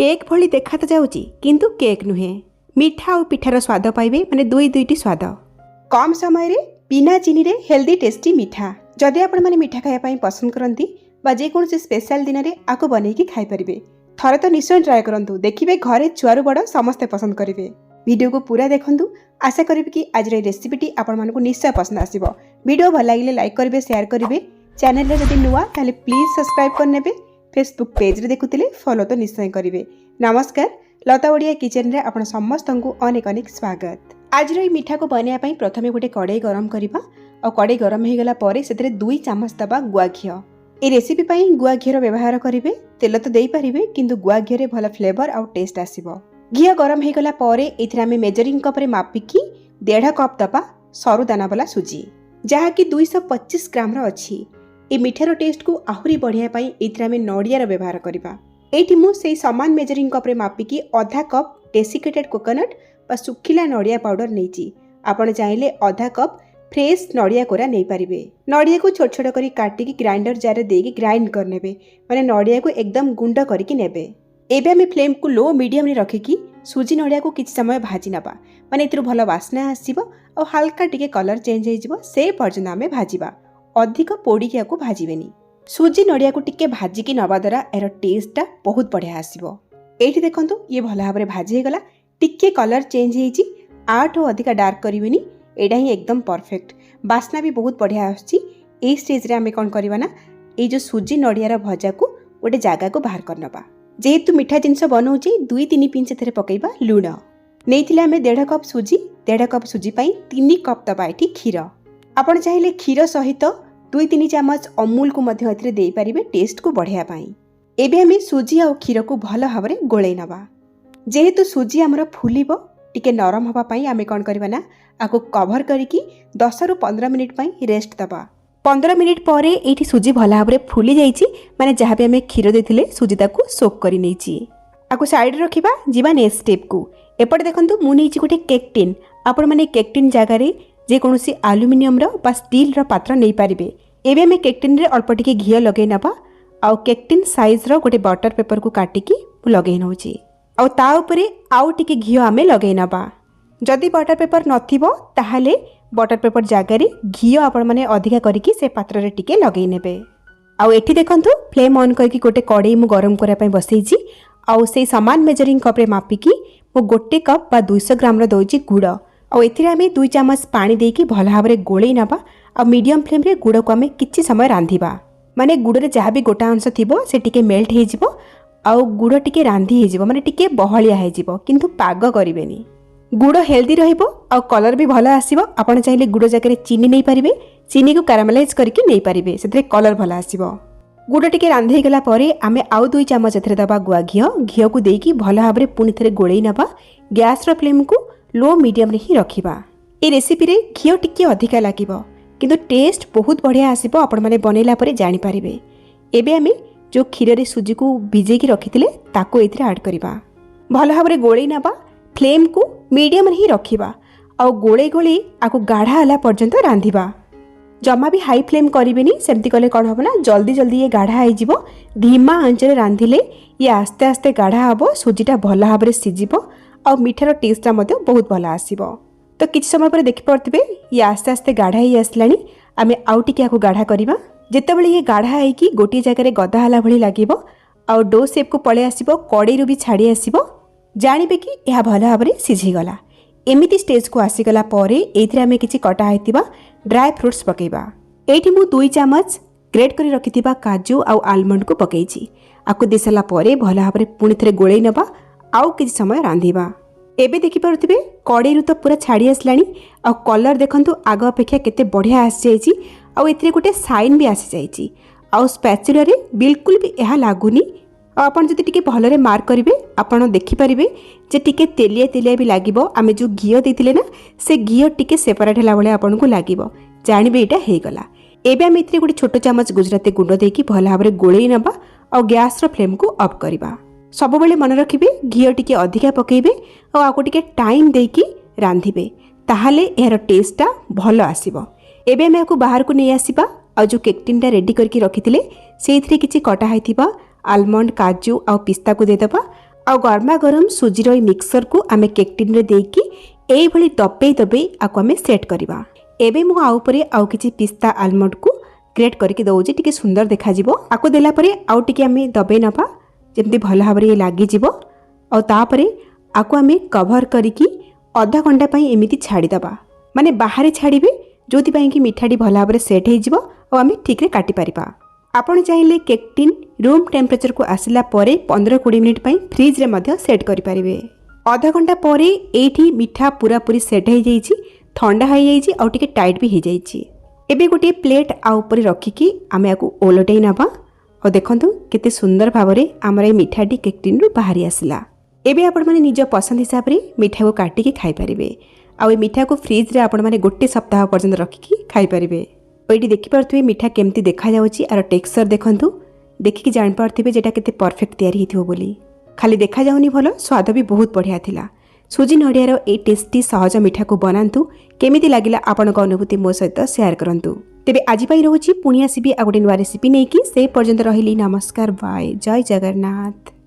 Cake भली देखा तो जाऊँगी किंतु केक नुहे मिठा और पिठार स्वाद पाइबे माने दुईटी स्वाद कम समय रे बिना चीनी रे हेल्दी टेस्टी मिठा। जदि आपण माने मिठा खाया पसंद करती जेकोसी स्पेशल दिन में आपको बनईकी खाई पारे थरे तो निश्चय ट्राए करंतु देखिबे घरे छुआरू बड़ समस्ते पसंद करेंगे। वीडियो को पूरा देखंतु आशा करी कि आज रेसिपीटी आपण मानकु निश्चय पसंद आसीबो। वीडियो भल लगे लाइक करेंगे शेयर करेंगे चैनल रे जदि नुआ ताले प्लीज सब्सक्राइब करने फेसबुक पेज रे देखुतिले फॉलो तो निश्चय करेंगे। नमस्कार लता ओडिया किचन रे आपण समस्त को अनेक अनेक स्वागत। आज मिठा को बनवाई प्रथमे गोटे कड़े गरम करवा और कड़े गरम हो गला परे सेतरे 2 चामच दबा गुआ घी। ए रेसिपी पई गुआ घीर व्यवहार करेंगे। तेल तो दे पारिबे किंतु गुआ घी भल फ्लेवर और टेस्ट आसीबो। घी गरम हो गला परे एथिरे आमे मेजरिंग कप रे मापिकी 1.5 कप दबा सरू दाना वाला सुजी जहाँकि 225 ग्राम अच्छी। ए मिठार टेस्ट को आहुरी बढ़िया पाई एथिरे आमे नड़ियार व्यवहार करबा। एठी मु सेही समान मेजरिंग कप रे मापिकी आधा कप डेसिकेटेड कोकोनट बा सुखिला नड़िया पाउडर नेची। आपण चाहिले आधा कप फ्रेश नड़िया कोरा नहीं पारिबे। नड़िया को छोट छोट करी काटिकी ग्राइंडर जार देकी ग्राइंड करनेबे माने नड़िया को एकदम गुंड करिकी नेबे। एबे आमे फ्लेम को लो मीडियम रे रखिकी सुजी नड़िया को किछि समय भाजी नबा माने एथिरु भल वासना आसीबो और हल्का टिके कलर चेंज हो जिवो से पर्यंत आमे भाजीबा। अधिक पोड़िकिया को भाजीबेनी। सुजी नड़िया को टिके भाजिकी नबा द्वारा एरो टेस्टटा बहुत बढ़िया आसीबो। एठी देखंतु ये भल भाबरे भाजी हे गला टिके कलर चेंज हेची आठ अधिक डार्क करिवेनी। एडा ही एकदम परफेक्ट बास्ना भी बहुत बढ़िया आछि। ए स्टेज रे आमे कोन करबा ना ए जो सुजी नड़ियार भजा को गोटे जगह को बाहर करनबा। जेहेतु मिठा जिनस बनौची 2-3 पिंच एथरे पकेइबा लूण नेइथिले आमे 1.5 कप सुजी 1.5 कप सुजी पई 3 कप दबा एठी क्षीर। आपण चाहिले क्षीर सहित 2-3 चामच अमूल को मध्य एथरे देई परिबे टेस्ट को बढ़िया पाई। एबे आमे सुजी और क्षीर को भल भाबरे गोळेई नबा। जेहेतु सुजी हमर फुलिबो टिके नरम हवा पाई आमे कोन करबा ना आको कवर करिकी 10 रु 15 मिनिट पाई रेस्ट दबा। 15 मिनिट परे एठी सुजी भल भाबरे फुली जाईची माने जहाँ भी आमे क्षीर देथिले सुजी ताकू सोक करि नेची। आको साइड रे रखिबा जिबा नेक्स्ट स्टेप को। एपटे देखंतु मु नेची गोटे केक टिन। आपण माने केक टिन जगह रे जे कोनोसी एल्युमिनियम रो बा स्टील रो पात्र नै पारिबे। एबे आमे केक टिन रे अल्प टिके घी लगै नबा आउ केक टिन साइज रो गोटे बटर पेपर को काटिकी लगै नउची आउ ता उपरे आउ टिके घी आमे लगै नबा। जदि बटर पेपर नथिबो ताहाले बटर पेपर जगह रे घी आपण माने अधिका करिकी से पात्र रे टिके लगै नेबे। आउ एठी देखंतु फ्लेम ऑन करके गोटे कड़ाई मु गरम करा पई बसैची आउ से समान मेजरिंग कप रे मापिकी मु गोटे कप बा 200 ग्राम रो दोची गुड़ आउ एथिरे आमे 2 चामच पानी देकी भल भाबरे गोळेई नबा आ मीडियम फ्लेम रे गुड़ को आमे किछि समय रांधिबा। माने गुड़ रे जहाँ भी गोटा अंश थिबो से टिके मेल्ट हे जिवो आउ गुड़ टिके रांधी हे जिवो माने टिके बहलिया हे जिवो किंतु पाग करिवेनी। गुड़ हेल्दी रहिबो आउ कलर भी भल आसीबो। आपण चाहिले गुड़ जगह चीनी नै पारिबे चीनी को कैरामेलाइज करके नै पारिबे सेतरे कलर भल आसीबो। गुड़ टिके रांधे गला परे आमे आउ 2 चामच एथरे दबा गुआ घी को देकी भल भाबरे पुनी थरे गोळेई नबा। गैस रो फ्लेम को लो मीडियम रे ही रखिबा। ए रेसिपी रे घी टिके अधिका लागिबो किंतु टेस्ट बहुत बढ़िया आसीबो। आपण माने बनेला परे जानि पारिबे। एबे आमे जो क्षीर रे सुजी को भिजेकी रखिथिले ताको एथरे ऐड करिबा। भल भाबरे गोळेई नबा फ्लेम को मीडियम रे ही रखिबा आउ गोळे गोळे आको गाढ़ा हला पर्यंत रांधिबा। जमा भी हाई फ्लेम करिवेनी सेमती कले कोन हबो ना जल्दी जल्दी ये गाढ़ा हो जिवो। धीमा आंच रे रांधिले ये आस्ते आस्ते गाढ़ा हबो सुजीटा भल भाबरे सिजिबो आउ मिठार टेस्टटा मते बहुत भल आसीबो। तो किछ समय पर देखि परतिबे ये आस्ते आस्ते गाढ़ा ही आसलानी। आमे आउ टिके आको गाढ़ा करिबा। जेतेबेले ये गाढ़ा है कि गोटे जगह रे गदा हला भली लागिबो आउ डो शेप को पळे आसीबो कड़ाई रो भी छाड़ी आसीबो जानिबे कि यह भल भाबरे सिझी गला। एमिति स्टेज को आसीगला परे एथिरे आमे किछि कटा हेतिबा ड्राई फ्रूट्स पकेइबा। एठी मु 2 चामच ग्रेट करी रखिथिबा काजू आउ आलमंड को पकेइछि। आको देसला परे भल भाबरे पुनी थरे गोळेई नबा आउ किछि समय रांधिबा। एबे देखि परथिबे कड़ाई रु तो पूरा छाड़ी आसलानी आउ कलर देखंतु आग अपेक्षा केते बढ़िया आसी जाईछि आउ एथिरे गोटे साइन भी आसी जाईछि आउ स्पैचुला रे बिल्कुल भी एहा लागुनी। आपण जति टिके भलरे मार्क करिवे आपण देखि परिबे जे टिके तेलिया तेलिया भी लागिबो। आमे जो घी देथिले ना से घी टिके सेपरेट हला बळे आपण को लागिबो जानिबे एटा हे गला। एबे आमे इथरे गोटे छोटो चामच गुजराती गुंड देकी भल भाबरे गोळेई नबा और गैस रो फ्लेम को ऑफ करिबा। सब बेले मन रखिबे घी टिके अधिका पकेइबे और आको टिके टाइम देकी रांधिबे ताहाले एहर टेस्टटा भल आसीबो। एबे आमे आको बाहर को नै आसीबा और जो केक टिनटा रेडी करके रखिथिले सेइथरे किछि कटा हैथिबा आलमंड काजू आ पिस्ता को देदबा ଆଉ ଗରମା ଗରମ ସୁଜିର ଏଇ ମିକ୍ସରକୁ ଆମେ କେକ୍ ଟିନ୍ରେ ଦେଇକି ଏଇଭଳି ଦବେଇ ଦବେଇ ଆକୁ ଆମେ ସେଟ୍ କରିବା। ଏବେ ମୁଁ ଆଉ ଉପରେ ଆଉ କିଛି ପିସ୍ତା ଆଲମଣ୍ଡକୁ ଗ୍ରେଟ୍ କରିକି ଦେଉଛି, ଟିକେ ସୁନ୍ଦର ଦେଖାଯିବ। ଆକୁ ଦେଲା ପରେ ଆଉ ଟିକେ ଆମେ ଦବେଇ ନେବା ଯେମିତି ଭଲ ଭାବରେ ଇଏ ଲାଗିଯିବ। ଆଉ ତାପରେ ଆକୁ ଆମେ କଭର କରିକି ଅଧା ଘଣ୍ଟା ପାଇଁ ଏମିତି ଛାଡ଼ିଦେବା, ମାନେ ବାହାରେ ଛାଡ଼ିବେ, ଯେଉଁଥିପାଇଁ କି ମିଠାଟି ଭଲ ଭାବରେ ସେଟ୍ ହେଇଯିବ ଆଉ ଆମେ ଠିକ୍ରେ କାଟିପାରିବା। ଆପଣ ଚାହିଁଲେ କେକ୍ ଟିନ୍ ରୁମ୍ ଟେମ୍ପରେଚରକୁ ଆସିଲା ପରେ 15-20 ମିନିଟ୍ ପାଇଁ ଫ୍ରିଜ୍ରେ ମଧ୍ୟ ସେଟ୍ କରିପାରିବେ। ଅଧଘଣ୍ଟା ପରେ ଏଇଠି ମିଠା ପୁରାପୁରି ସେଟ୍ ହେଇଯାଇଛି, ଥଣ୍ଡା ହେଇଯାଇଛି ଆଉ ଟିକେ ଟାଇଟ୍ ବି ହେଇଯାଇଛି। ଏବେ ଗୋଟିଏ ପ୍ଲେଟ୍ ଆଉ ଉପରେ ରଖିକି ଆମେ ଆକୁ ଓଲଟେଇ ନେବା। ଆଉ ଦେଖନ୍ତୁ କେତେ ସୁନ୍ଦର ଭାବରେ ଆମର ଏଇ ମିଠାଟି କେକ୍ ଟିନ୍ରୁ ବାହାରି ଆସିଲା। ଏବେ ଆପଣମାନେ ନିଜ ପସନ୍ଦ ହିସାବରେ ମିଠାକୁ କାଟିକି ଖାଇପାରିବେ। ଆଉ ଏ ମିଠାକୁ ଫ୍ରିଜ୍ରେ ଆପଣମାନେ 1 ସପ୍ତାହ ପର୍ଯ୍ୟନ୍ତ ରଖିକି ଖାଇପାରିବେ। ଏଇଠି ଦେଖିପାରୁଥିବେ ମିଠା କେମିତି ଦେଖାଯାଉଛି, ଆର ଟେକ୍ସଚର ଦେଖନ୍ତୁ, ଦେଖିକି ଜାଣିପାରୁଥିବେ ଯେ ଏଇଟା କେତେ ପରଫେକ୍ଟ ତିଆରି ହେଇଥିବ ବୋଲି। ଖାଲି ଦେଖାଯାଉନି ଭଲ, ସ୍ୱାଦ ବି ବହୁତ ବଢ଼ିଆ ଥିଲା। ସୁଜି ନଡ଼ିଆର ଏଇ ଟେଷ୍ଟି ସହଜ ମିଠାକୁ ବନାନ୍ତୁ। କେମିତି ଲାଗିଲା ଆପଣଙ୍କ ଅନୁଭୂତି ମୋ ସହିତ ସେୟାର କରନ୍ତୁ। ତେବେ ଆଜି ପାଇଁ ରହୁଛି, ପୁଣି ଆସିବି ଆଉ ଗୋଟେ ନୂଆ ରେସିପି ନେଇକି। ସେ ପର୍ଯ୍ୟନ୍ତ ରହିଲି, ନମସ୍କାର, ବାଏ, ଜୟ ଜଗନ୍ନାଥ।